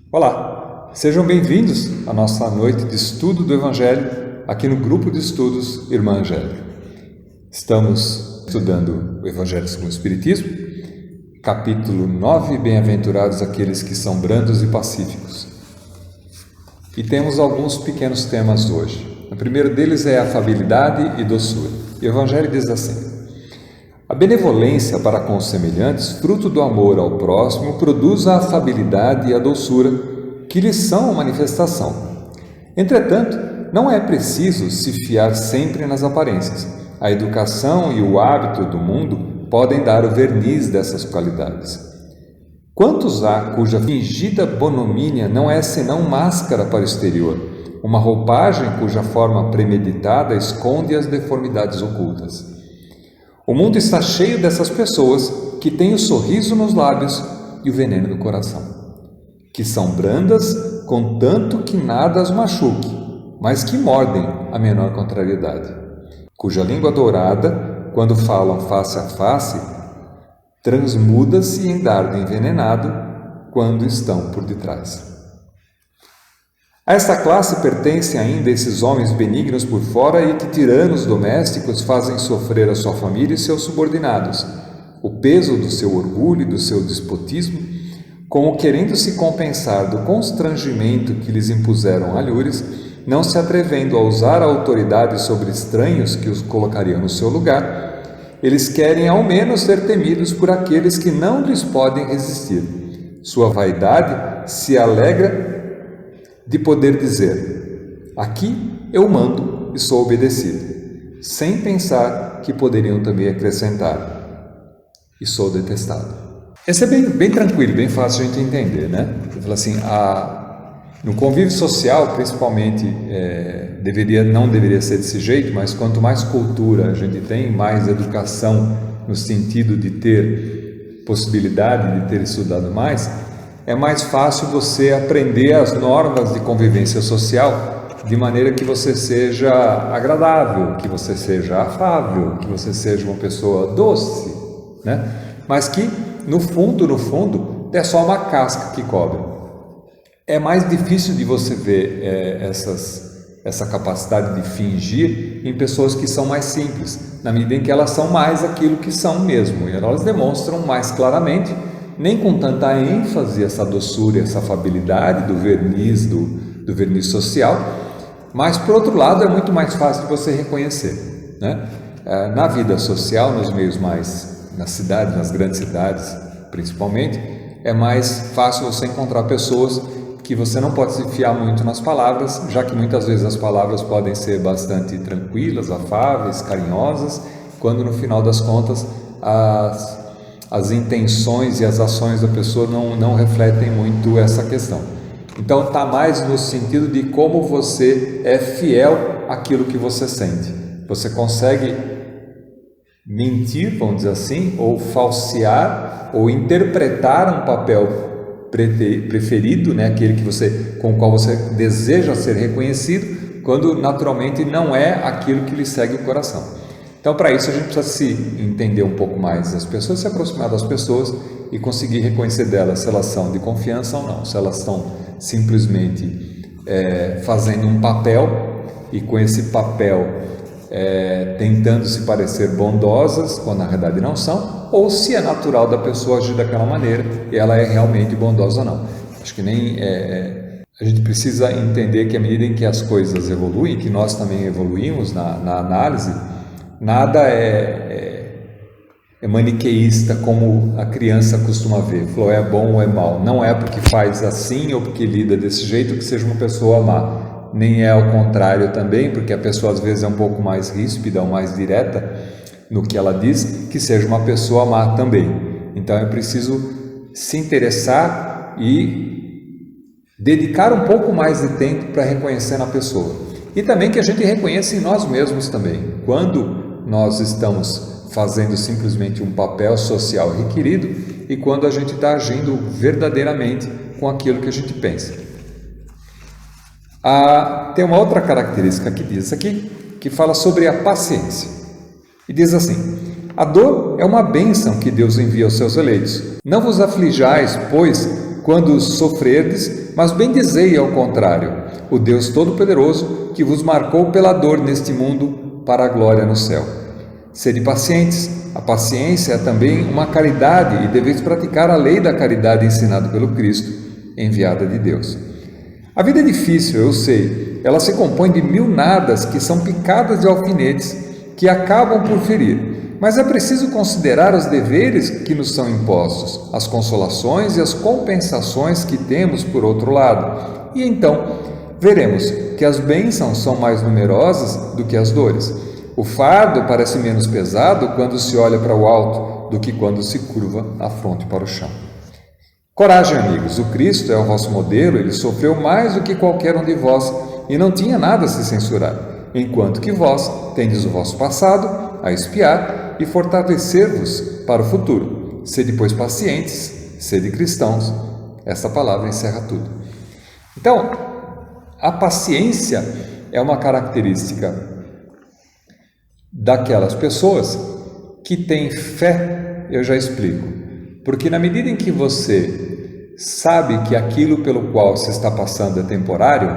Olá, sejam bem-vindos à nossa noite de estudo do Evangelho aqui no grupo de estudos Irmã Angélica. Estamos estudando o Evangelho segundo o Espiritismo, capítulo 9, Bem-aventurados aqueles que são brandos e pacíficos. E temos alguns pequenos temas hoje. O primeiro deles é afabilidade e doçura. E o Evangelho diz assim: a benevolência para com os semelhantes, fruto do amor ao próximo, produz a afabilidade e a doçura, que lhes são a manifestação. Entretanto, não é preciso se fiar sempre nas aparências. A educação e o hábito do mundo podem dar o verniz dessas qualidades. Quantos há cuja fingida bonomínia não é senão máscara para o exterior, uma roupagem cuja forma premeditada esconde as deformidades ocultas? O mundo está cheio dessas pessoas que têm o sorriso nos lábios e o veneno no coração, que são brandas, contanto que nada as machuque, mas que mordem a menor contrariedade, cuja língua dourada, quando falam face a face, transmuda-se em dardo envenenado quando estão por detrás. A esta classe pertencem ainda esses homens benignos por fora e que, tiranos domésticos, fazem sofrer a sua família e seus subordinados, o peso do seu orgulho e do seu despotismo, como querendo se compensar do constrangimento que lhes impuseram alhures, não se atrevendo a usar a autoridade sobre estranhos que os colocariam no seu lugar, eles querem ao menos ser temidos por aqueles que não lhes podem resistir. Sua vaidade se alegra de poder dizer: aqui eu mando e sou obedecido, sem pensar que poderiam também acrescentar: e sou detestado. Esse é bem tranquilo, bem fácil de a gente entender, né? Ele fala assim, no convívio social, principalmente, não deveria ser desse jeito, mas quanto mais cultura a gente tem, mais educação no sentido de ter possibilidade de ter estudado mais, é mais fácil você aprender as normas de convivência social de maneira que você seja agradável, que você seja afável, que você seja uma pessoa doce, né? Mas que, no fundo, é só uma casca que cobre. É mais difícil de você ver essa capacidade de fingir em pessoas que são mais simples, na medida em que elas são mais aquilo que são mesmo, e elas demonstram mais claramente, nem com tanta ênfase, essa doçura, essa afabilidade do verniz social, mas, por outro lado, é muito mais fácil de você reconhecer, né? Na vida social, nos meios nas cidades, nas grandes cidades, principalmente, é mais fácil você encontrar pessoas que você não pode se fiar muito nas palavras, já que muitas vezes as palavras podem ser bastante tranquilas, afáveis, carinhosas, quando no final das contas as intenções e as ações da pessoa não refletem muito essa questão. Então está mais no sentido de como você é fiel àquilo que você sente. Você consegue mentir, vamos dizer assim, ou falsear, ou interpretar um papel preferido, né, aquele com o qual você deseja ser reconhecido, quando naturalmente não é aquilo que lhe segue o coração. Então, para isso, a gente precisa se entender um pouco mais das pessoas, se aproximar das pessoas e conseguir reconhecer delas se elas são de confiança ou não, se elas estão simplesmente fazendo um papel e com esse papel tentando se parecer bondosas, quando na verdade não são, ou se é natural da pessoa agir daquela maneira e ela é realmente bondosa ou não. Acho que a gente precisa entender que à medida em que as coisas evoluem, que nós também evoluímos na análise, nada é maniqueísta como a criança costuma ver, falou é bom ou é mal, não é porque faz assim ou porque lida desse jeito que seja uma pessoa má, nem é ao contrário também, porque a pessoa às vezes é um pouco mais ríspida ou mais direta no que ela diz, que seja uma pessoa má também. Então é preciso se interessar e dedicar um pouco mais de tempo para reconhecer na pessoa. E também que a gente reconheça em nós mesmos também, quando nós estamos fazendo simplesmente um papel social requerido e quando a gente está agindo verdadeiramente com aquilo que a gente pensa. Tem uma outra característica que diz aqui, que fala sobre a paciência. E diz assim: a dor é uma bênção que Deus envia aos seus eleitos. Não vos aflijais, pois, quando sofrerdes, mas bendizei ao contrário, o Deus Todo-Poderoso, que vos marcou pela dor neste mundo para a glória no céu. Sede pacientes. A paciência é também uma caridade e deveis praticar a lei da caridade ensinada pelo Cristo, enviada de Deus. A vida é difícil, eu sei. Ela se compõe de mil nadas que são picadas de alfinetes que acabam por ferir. Mas é preciso considerar os deveres que nos são impostos, as consolações e as compensações que temos por outro lado. E então veremos que as bênçãos são mais numerosas do que as dores. O fardo parece menos pesado quando se olha para o alto do que quando se curva a fronte para o chão. Coragem, amigos, o Cristo é o vosso modelo, ele sofreu mais do que qualquer um de vós e não tinha nada a se censurar, enquanto que vós tendes o vosso passado a espiar e fortalecer-vos para o futuro. Sede, pois, pacientes, sede cristãos. Esta palavra encerra tudo. Então, a paciência é uma característica daquelas pessoas que têm fé, eu já explico. Porque na medida em que você sabe que aquilo pelo qual se está passando é temporário,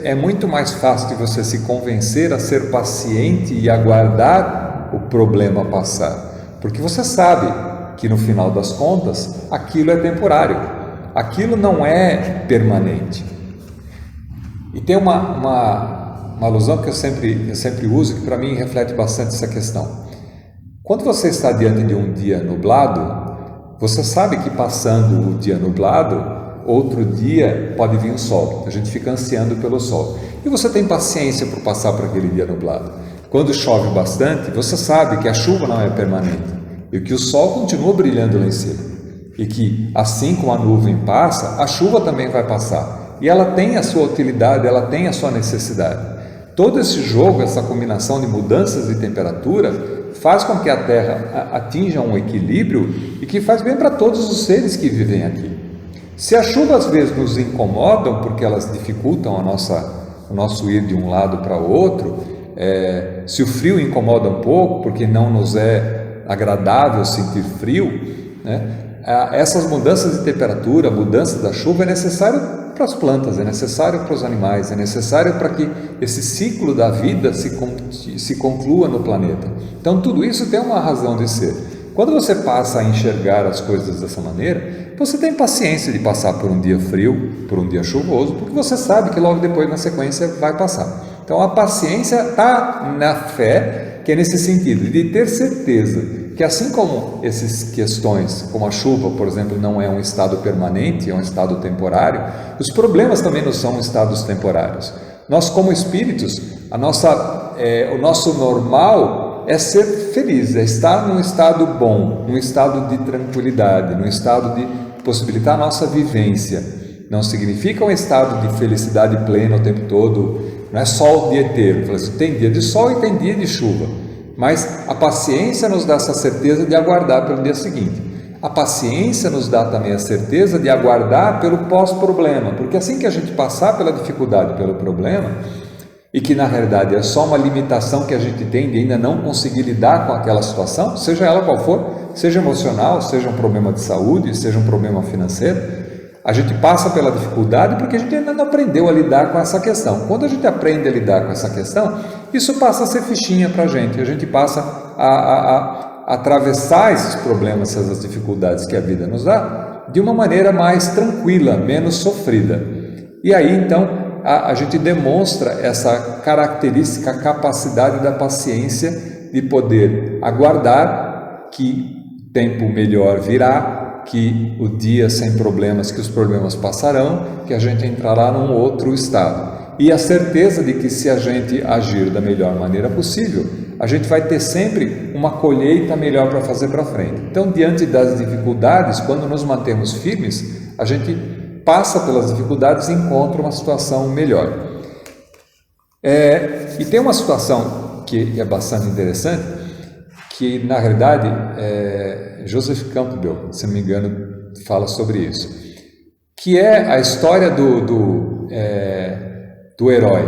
é muito mais fácil de você se convencer a ser paciente e aguardar o problema passar. Porque você sabe que no final das contas, aquilo é temporário. Aquilo não é permanente. E tem uma alusão que eu sempre uso, que para mim reflete bastante essa questão. Quando você está diante de um dia nublado, você sabe que passando o dia nublado, outro dia pode vir o sol. A gente fica ansiando pelo sol. E você tem paciência por passar por aquele dia nublado. Quando chove bastante, você sabe que a chuva não é permanente e que o sol continua brilhando lá em cima. E que assim como a nuvem passa, a chuva também vai passar. E ela tem a sua utilidade, ela tem a sua necessidade. Todo esse jogo, essa combinação de mudanças de temperatura, faz com que a Terra atinja um equilíbrio e que faz bem para todos os seres que vivem aqui. Se as chuvas às vezes nos incomodam porque elas dificultam o nosso ir de um lado para o outro, se o frio incomoda um pouco porque não nos é agradável sentir frio, né? Essas mudanças de temperatura, a mudança da chuva é necessário para as plantas, é necessário para os animais, é necessário para que esse ciclo da vida se conclua no planeta. Então tudo isso tem uma razão de ser. Quando você passa a enxergar as coisas dessa maneira, você tem paciência de passar por um dia frio, por um dia chuvoso, porque você sabe que logo depois na sequência vai passar. Então a paciência está na fé, que é nesse sentido, de ter certeza que assim como essas questões, como a chuva, por exemplo, não é um estado permanente, é um estado temporário, os problemas também não são estados temporários. Nós, como espíritos, o nosso normal é ser feliz, é estar num estado bom, num estado de tranquilidade, num estado de possibilitar a nossa vivência. Não significa um estado de felicidade plena o tempo todo, não é só o dia inteiro. Tem dia de sol e tem dia de chuva. Mas a paciência nos dá essa certeza de aguardar pelo dia seguinte. A paciência nos dá também a certeza de aguardar pelo pós-problema, porque assim que a gente passar pela dificuldade, pelo problema, e que na realidade é só uma limitação que a gente tem de ainda não conseguir lidar com aquela situação, seja ela qual for, seja emocional, seja um problema de saúde, seja um problema financeiro, a gente passa pela dificuldade porque a gente ainda não aprendeu a lidar com essa questão. Quando a gente aprende a lidar com essa questão, isso passa a ser fichinha para a gente passa a atravessar esses problemas, essas dificuldades que a vida nos dá, de uma maneira mais tranquila, menos sofrida. E aí, então, a gente demonstra essa característica, a capacidade da paciência de poder aguardar que tempo melhor virá, que o dia sem problemas, que os problemas passarão, que a gente entrará num outro estado. E a certeza de que se a gente agir da melhor maneira possível, a gente vai ter sempre uma colheita melhor para fazer para frente. Então, diante das dificuldades, quando nos mantemos firmes, a gente passa pelas dificuldades e encontra uma situação melhor. E tem uma situação que é bastante interessante, que na realidade Joseph Campbell, se não me engano, fala sobre isso, que é a história do herói,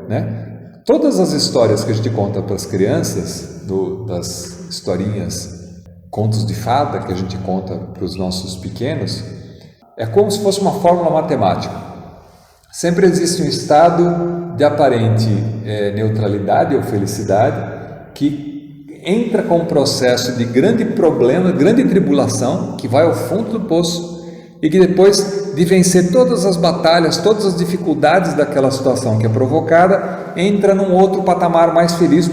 né? Todas as histórias que a gente conta para as crianças, das historinhas, contos de fada que a gente conta para os nossos pequenos, é como se fosse uma fórmula matemática. Sempre existe um estado de aparente neutralidade ou felicidade que entra com um processo de grande problema, grande tribulação, que vai ao fundo do poço e que depois de vencer todas as batalhas, todas as dificuldades daquela situação que é provocada, entra num outro patamar mais feliz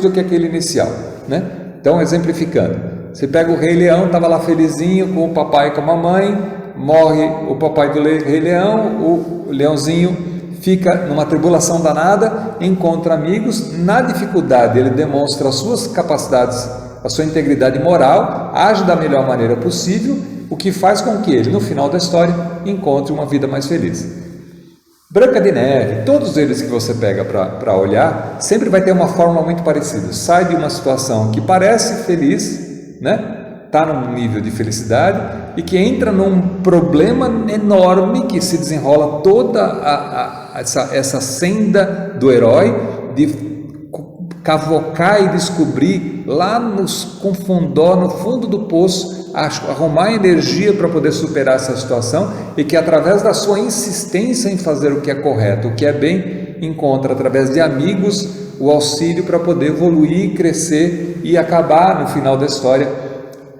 do que aquele inicial, né? Então, exemplificando, você pega o Rei Leão, estava lá felizinho com o papai e com a mamãe, morre o papai do Rei Leão, o leãozinho fica numa tribulação danada, encontra amigos, na dificuldade ele demonstra as suas capacidades, a sua integridade moral, age da melhor maneira possível, o que faz com que ele, no final da história, encontre uma vida mais feliz. Branca de Neve, todos eles que você pega para olhar, sempre vai ter uma fórmula muito parecida. Sai de uma situação que parece feliz, né? Está num nível de felicidade e que entra num problema enorme que se desenrola toda essa senda do herói de cavocar e descobrir lá com fundó, no fundo do poço, arrumar energia para poder superar essa situação e que através da sua insistência em fazer o que é correto, o que é bem, encontra através de amigos o auxílio para poder evoluir, crescer e acabar no final da história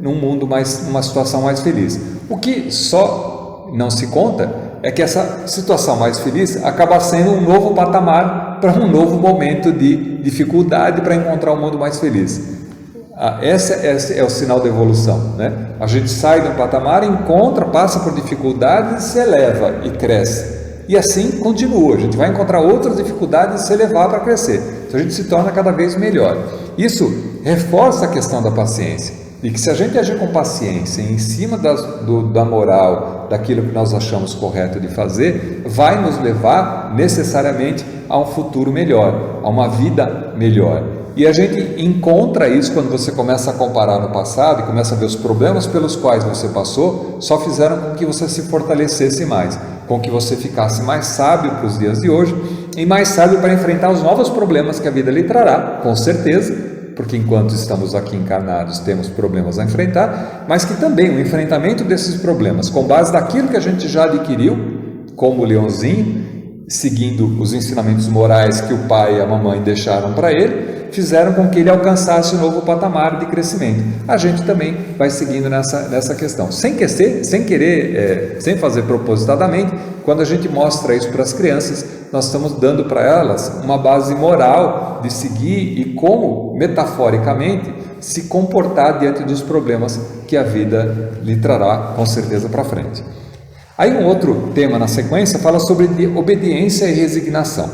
num mundo numa situação mais feliz. O que só não se conta é que essa situação mais feliz acaba sendo um novo patamar para um novo momento de dificuldade para encontrar um mundo mais feliz. Esse é o sinal da evolução, né? A gente sai de um patamar, encontra, passa por dificuldades, se eleva e cresce. E assim continua, a gente vai encontrar outras dificuldades e se elevar para crescer. Então a gente se torna cada vez melhor. Isso reforça a questão da paciência. E que se a gente agir com paciência em cima da moral, daquilo que nós achamos correto de fazer, vai nos levar necessariamente a um futuro melhor, a uma vida melhor. E a gente encontra isso quando você começa a comparar no passado e começa a ver os problemas pelos quais você passou, só fizeram com que você se fortalecesse mais, com que você ficasse mais sábio para os dias de hoje e mais sábio para enfrentar os novos problemas que a vida lhe trará, com certeza, porque enquanto estamos aqui encarnados temos problemas a enfrentar, mas que também o enfrentamento desses problemas, com base naquilo que a gente já adquiriu, como o leãozinho, seguindo os ensinamentos morais que o pai e a mamãe deixaram para ele, fizeram com que ele alcançasse um novo patamar de crescimento. A gente também vai seguindo nessa questão, sem fazer propositadamente. Quando a gente mostra isso para as crianças, nós estamos dando para elas uma base moral de seguir e como, metaforicamente, se comportar diante dos problemas que a vida lhe trará com certeza para frente. Aí um outro tema na sequência fala sobre obediência e resignação.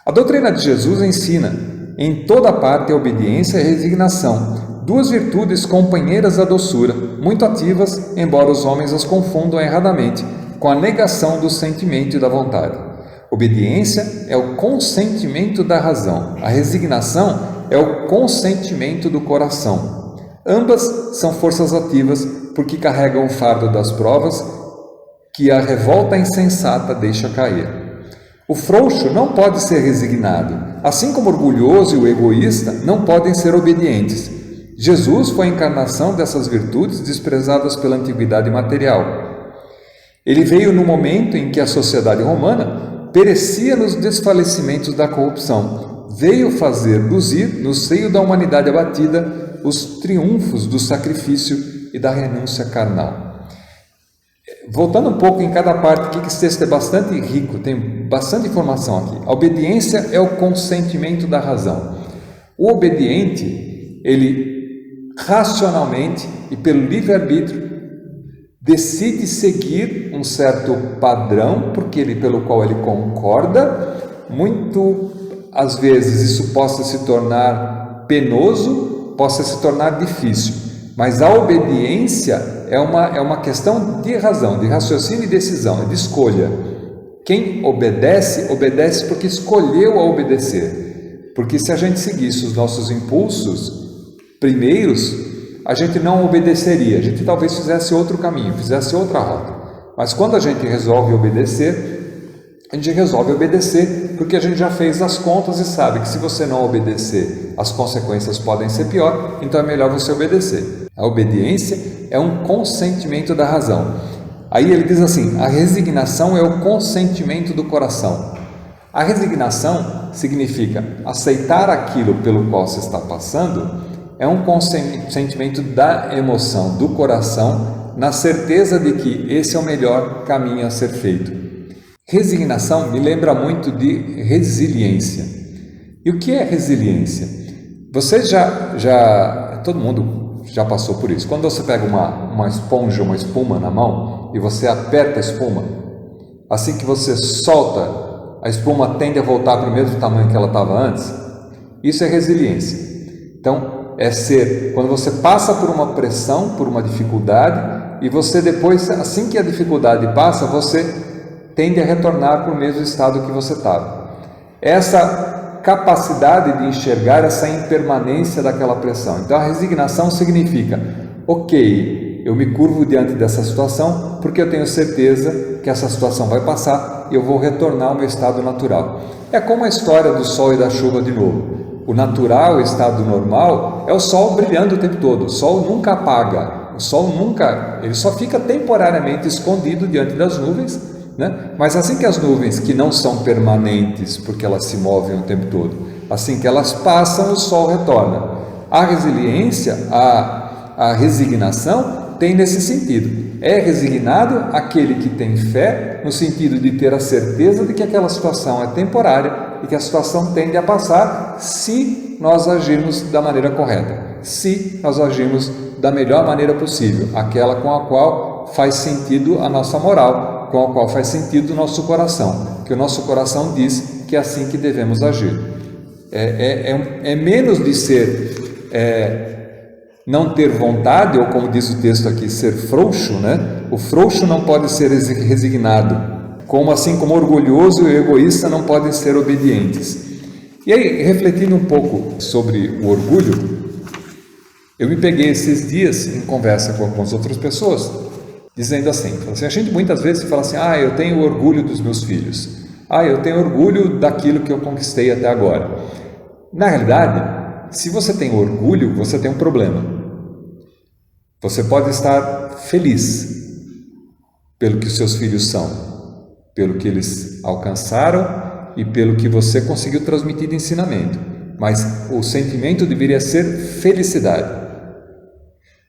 A doutrina de Jesus ensina em toda parte a obediência e a resignação, duas virtudes companheiras da doçura, muito ativas, embora os homens as confundam erradamente com a negação do sentimento e da vontade. Obediência é o consentimento da razão, a resignação é o consentimento do coração. Ambas são forças ativas porque carregam o fardo das provas que a revolta insensata deixa cair. O frouxo não pode ser resignado, assim como o orgulhoso e o egoísta não podem ser obedientes. Jesus foi a encarnação dessas virtudes desprezadas pela antiguidade material. Ele veio no momento em que a sociedade romana perecia nos desfalecimentos da corrupção. Veio fazer luzir, no seio da humanidade abatida, os triunfos do sacrifício e da renúncia carnal. Voltando um pouco em cada parte, que esse texto é bastante rico, tem bastante informação aqui. A obediência é o consentimento da razão. O obediente, ele racionalmente e pelo livre-arbítrio decide seguir um certo padrão, pelo qual ele concorda. Muito às vezes isso possa se tornar penoso, possa se tornar difícil, Mas a obediência é uma questão de razão, de raciocínio e decisão, é de escolha. Quem obedece, obedece porque escolheu a obedecer. Porque se a gente seguisse os nossos impulsos primeiros, a gente não obedeceria, a gente talvez fizesse outro caminho, fizesse outra rota. Mas quando a gente resolve obedecer, a gente resolve obedecer porque a gente já fez as contas e sabe que se você não obedecer, as consequências podem ser pior, então é melhor você obedecer. A obediência é um consentimento da razão. Aí ele diz assim, a resignação é o consentimento do coração. A resignação significa aceitar aquilo pelo qual se está passando, é um consentimento da emoção, do coração, na certeza de que esse é o melhor caminho a ser feito. Resignação me lembra muito de resiliência. E o que é resiliência? Você todo mundo já passou por isso. Quando você pega uma esponja, uma espuma na mão e você aperta a espuma, assim que você solta, a espuma tende a voltar para o mesmo tamanho que ela estava antes. Isso é resiliência. Então, quando você passa por uma pressão, por uma dificuldade, e você depois, assim que a dificuldade passa, você tende a retornar para o mesmo estado que você estava. Essa capacidade de enxergar essa impermanência daquela pressão. Então a resignação significa, ok, eu me curvo diante dessa situação porque eu tenho certeza que essa situação vai passar e eu vou retornar ao meu estado natural. É como a história do sol e da chuva de novo. O natural, o estado normal, é o sol brilhando o tempo todo. O sol nunca apaga. O sol ele só fica temporariamente escondido diante das nuvens, né? Mas assim que as nuvens, que não são permanentes, porque elas se movem o tempo todo, assim que elas passam, o sol retorna. A resiliência, a resignação tem nesse sentido. É resignado aquele que tem fé, no sentido de ter a certeza de que aquela situação é temporária e que a situação tende a passar se nós agirmos da maneira correta, se nós agirmos da melhor maneira possível, aquela com a qual faz sentido a nossa moral, com a qual faz sentido o nosso coração, que o nosso coração diz que é assim que devemos agir. É menos de ser não ter vontade, ou como diz o texto aqui, ser frouxo, né? O frouxo não pode ser resignado, assim como orgulhoso e egoísta não podem ser obedientes. E aí, refletindo um pouco sobre o orgulho, eu me peguei esses dias em conversa com as outras pessoas, dizendo assim, a gente muitas vezes fala assim, eu tenho orgulho dos meus filhos, eu tenho orgulho daquilo que eu conquistei até agora. Na realidade, se você tem orgulho, você tem um problema. Você pode estar feliz pelo que os seus filhos são, pelo que eles alcançaram e pelo que você conseguiu transmitir de ensinamento, mas o sentimento deveria ser felicidade.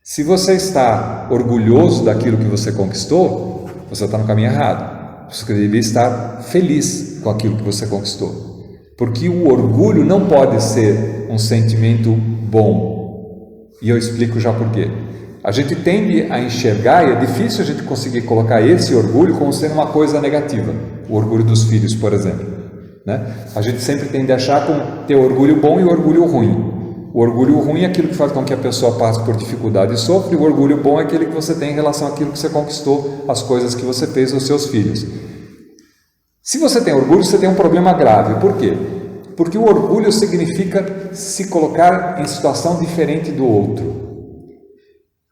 Se você está orgulhoso daquilo que você conquistou, você está no caminho errado. Você deveria estar feliz com aquilo que você conquistou. Porque o orgulho não pode ser um sentimento bom. E eu explico já por quê. A gente tende a enxergar, e é difícil a gente conseguir colocar esse orgulho como sendo uma coisa negativa. O orgulho dos filhos, por exemplo, né? A gente sempre tende a achar como ter orgulho bom e orgulho ruim. O orgulho ruim é aquilo que faz com que a pessoa passe por dificuldade e sofra, e o orgulho bom é aquele que você tem em relação àquilo que você conquistou, as coisas que você fez aos seus filhos. Se você tem orgulho, você tem um problema grave. Por quê? Porque o orgulho significa se colocar em situação diferente do outro.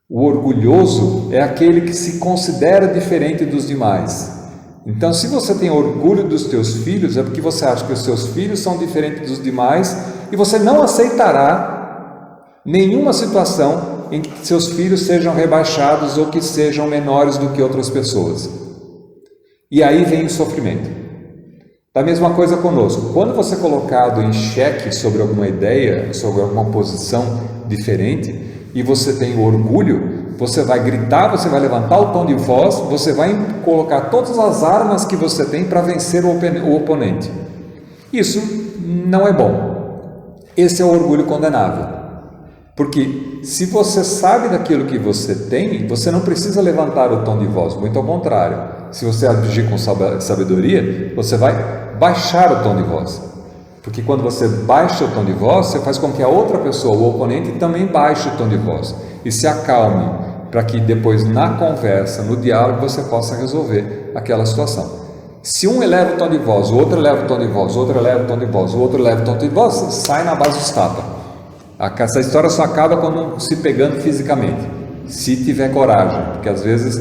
O orgulhoso é aquele que se considera diferente dos demais. Então, se você tem orgulho dos teus filhos, é porque você acha que os seus filhos são diferentes dos demais e você não aceitará nenhuma situação em que seus filhos sejam rebaixados ou que sejam menores do que outras pessoas. E aí vem o sofrimento. Da mesma coisa conosco. Quando você é colocado em xeque sobre alguma ideia, sobre alguma posição diferente, e você tem orgulho, você vai gritar, você vai levantar o tom de voz, você vai colocar todas as armas que você tem para vencer o oponente. Isso não é bom. Esse é o orgulho condenável. Porque se você sabe daquilo que você tem, você não precisa levantar o tom de voz, muito ao contrário. Se você agir com sabedoria, você vai baixar o tom de voz. Porque quando você baixa o tom de voz, você faz com que a outra pessoa, o oponente, também baixe o tom de voz e se acalme, para que depois na conversa, no diálogo, você possa resolver aquela situação. Se um eleva o tom de voz, o outro eleva o tom de voz, o outro eleva o tom de voz, o outro eleva o tom de voz, sai na base dos tapas. Essa história só acaba quando se pegando fisicamente, se tiver coragem, porque às vezes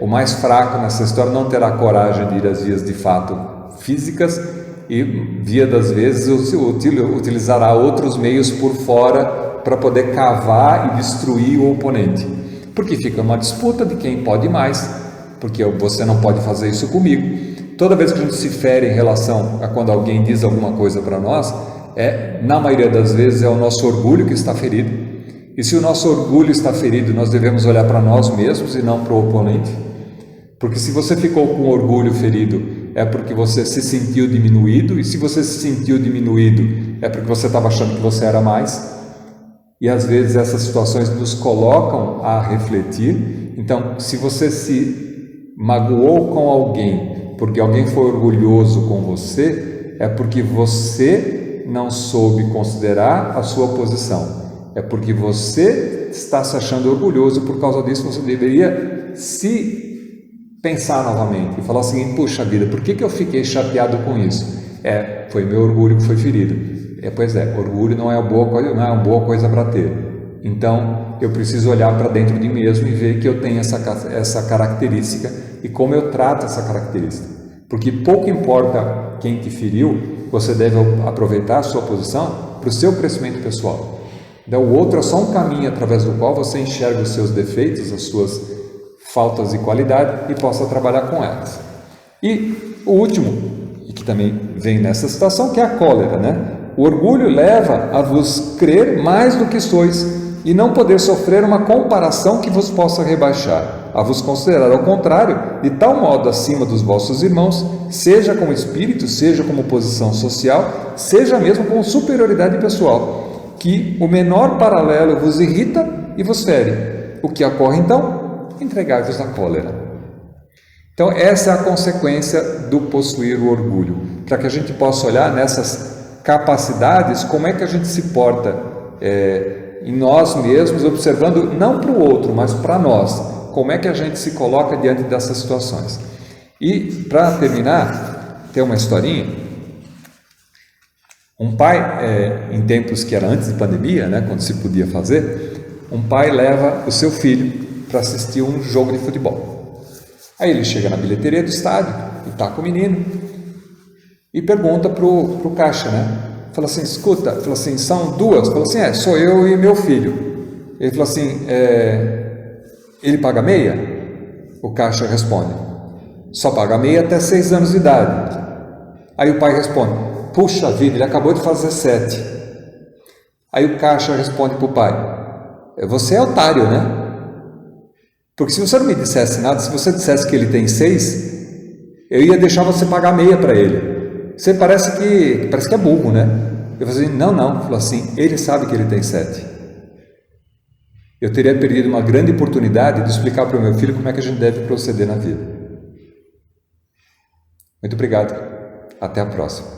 o mais fraco nessa história não terá coragem de ir às vias de fato físicas e, via das vezes, utilizará outros meios por fora para poder cavar e destruir o oponente, porque fica uma disputa de quem pode mais, porque você não pode fazer isso comigo. Toda vez que a gente se fere em relação a quando alguém diz alguma coisa para nós, na maioria das vezes é o nosso orgulho que está ferido, e se o nosso orgulho está ferido, nós devemos olhar para nós mesmos e não para o oponente, porque se você ficou com o orgulho ferido, é porque você se sentiu diminuído, e se você se sentiu diminuído, é porque você estava achando que você era mais. E às vezes essas situações nos colocam a refletir. Então, se você se magoou com alguém, porque alguém foi orgulhoso com você, é porque você não soube considerar a sua posição. É porque você está se achando orgulhoso, por causa disso você deveria se pensar novamente e falar o seguinte: puxa vida, por que eu fiquei chateado com isso? Foi meu orgulho que foi ferido. Pois é, orgulho não é uma boa coisa para ter. Então, eu preciso olhar para dentro de mim mesmo e ver que eu tenho essa característica e como eu trato essa característica. Porque pouco importa quem te feriu, você deve aproveitar a sua posição para o seu crescimento pessoal. Então, o outro é só um caminho através do qual você enxerga os seus defeitos, as suas faltas de qualidade e possa trabalhar com elas. E o último, e que também vem nessa situação, que é a cólera, né? O orgulho leva a vos crer mais do que sois e não poder sofrer uma comparação que vos possa rebaixar, a vos considerar ao contrário, de tal modo acima dos vossos irmãos, seja como espírito, seja como posição social, seja mesmo como superioridade pessoal, que o menor paralelo vos irrita e vos fere. O que ocorre então? Entregai-vos à cólera. Então essa é a consequência do possuir o orgulho, para que a gente possa olhar nessas capacidades, como é que a gente se porta em nós mesmos, observando não para o outro, mas para nós, como é que a gente se coloca diante dessas situações. E para terminar, tem uma historinha. Um pai, em tempos que era antes de pandemia, né, quando se podia fazer, um pai leva o seu filho para assistir um jogo de futebol. Aí ele chega na bilheteria do estádio e está com o menino e pergunta pro caixa, né? Fala assim: escuta, fala assim, são duas? Fala assim: sou eu e meu filho. Ele fala assim: ele paga meia? O caixa responde: só paga meia até 6 anos de idade. Aí o pai responde: puxa vida, ele acabou de fazer 7. Aí o caixa responde para o pai: você é otário, né? Porque se você não me dissesse nada, se você dissesse que ele tem 6, eu ia deixar você pagar meia para ele. Você parece que é burro, né? Eu falei assim: não. Falou assim: ele sabe que ele tem 7. Eu teria perdido uma grande oportunidade de explicar para o meu filho como é que a gente deve proceder na vida. Muito obrigado. Até a próxima.